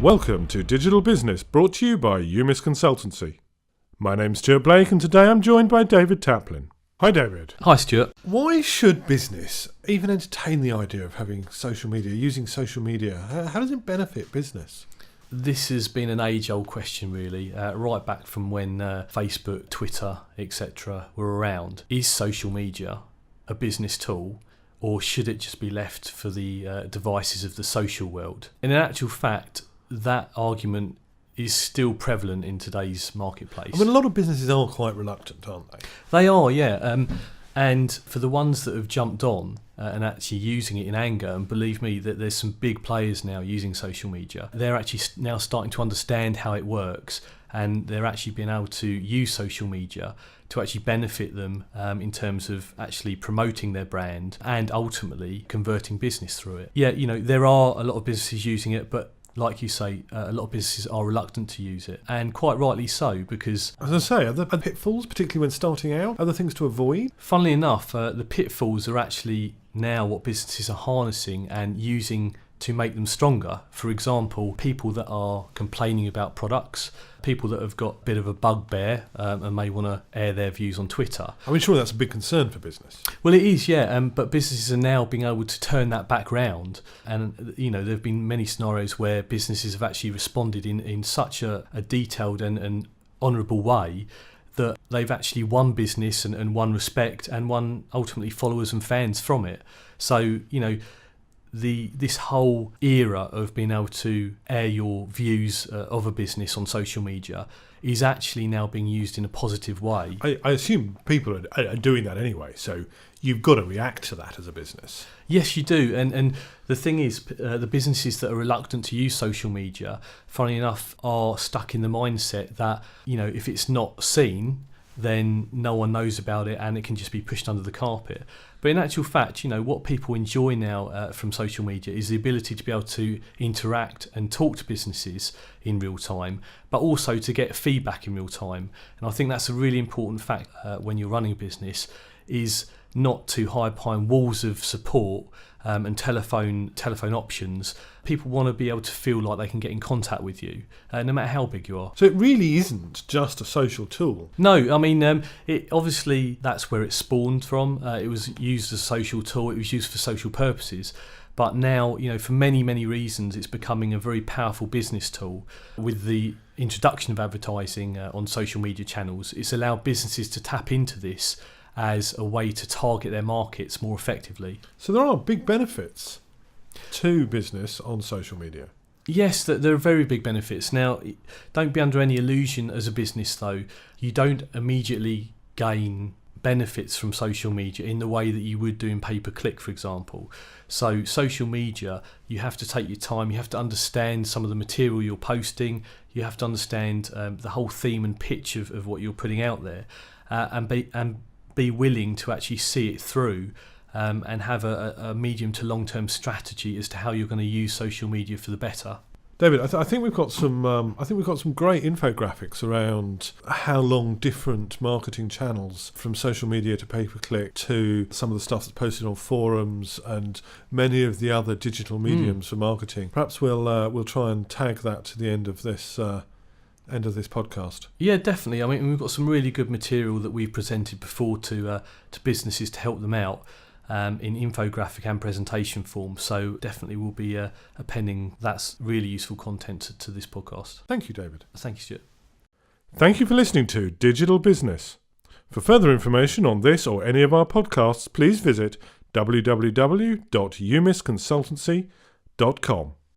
Welcome to Digital Business, brought to you by UMIS Consultancy. My name's Stuart Blake, and today I'm joined by David Taplin. Hi, David. Hi, Stuart. Why should business even entertain the idea of having social media, using social media? How does it benefit business? This has been an age-old question, really, right back from when Facebook, Twitter, etc. were around. Is social media a business tool, or should it just be left for the devices of the social world? In actual fact, that argument is still prevalent in today's marketplace. I mean, a lot of businesses are quite reluctant, aren't they? They are, yeah. And for the ones that have jumped on and actually using it in anger, and believe me that there's some big players now using social media, they're actually now starting to understand how it works, and they're actually being able to use social media to actually benefit them in terms of actually promoting their brand and ultimately converting business through it. Yeah, you know, there are a lot of businesses using it, but like you say, a lot of businesses are reluctant to use it, and quite rightly so, because... As I say, are there pitfalls, particularly when starting out? Are there things to avoid? Funnily enough, the pitfalls are actually now what businesses are harnessing and using to make them stronger. For example, people that are complaining about products, people that have got a bit of a bugbear and may want to air their views on Twitter. I mean, sure, that's a big concern for business. Well, it is, yeah, but businesses are now being able to turn that back round. And, you know, there have been many scenarios where businesses have actually responded in such a detailed and honourable way that they've actually won business and won respect and won ultimately followers and fans from it. So, you know, this whole era of being able to air your views of a business on social media is actually now being used in a positive way. I assume people are doing that anyway, so you've got to react to that as a business. Yes, you do. And the thing is, the businesses that are reluctant to use social media, funnily enough, are stuck in the mindset that, you know, if it's not seen, then no one knows about it and it can just be pushed under the carpet. But in actual fact, you know, what people enjoy now from social media is the ability to be able to interact and talk to businesses in real time, but also to get feedback in real time. And I think that's a really important fact when you're running a business, is not to hide behind walls of support and telephone options. People want to be able to feel like they can get in contact with you, no matter how big you are. So it really isn't just a social tool. No, I mean, it obviously that's where it spawned from. It was used as a social tool. It was used for social purposes. But now, you know, for many, many reasons, it's becoming a very powerful business tool. With the introduction of advertising on social media channels, it's allowed businesses to tap into this as a way to target their markets more effectively. So there are big benefits to business on social media. Yes, there are very big benefits. Now, don't be under any illusion as a business, though. You don't immediately gain benefits from social media in the way that you would do in pay-per-click, for example. So social media, you have to take your time, you have to understand some of the material you're posting, you have to understand the whole theme and pitch of what you're putting out there, and be willing to actually see it through and have a medium to long-term strategy as to how you're going to use social media for the better. David, I think we've got some. Great infographics around how long different marketing channels, from social media to pay-per-click to some of the stuff that's posted on forums and many of the other digital mediums for marketing. Perhaps we'll try and tag that to the end of this podcast. Yeah, definitely. I mean, we've got some really good material that we've presented before to businesses to help them out in infographic and presentation form. So definitely we'll be appending that's really useful content to this podcast. Thank you, David. Thank you, Stuart. Thank you for listening to Digital Business. For further information on this or any of our podcasts, please visit www.umisconsultancy.com.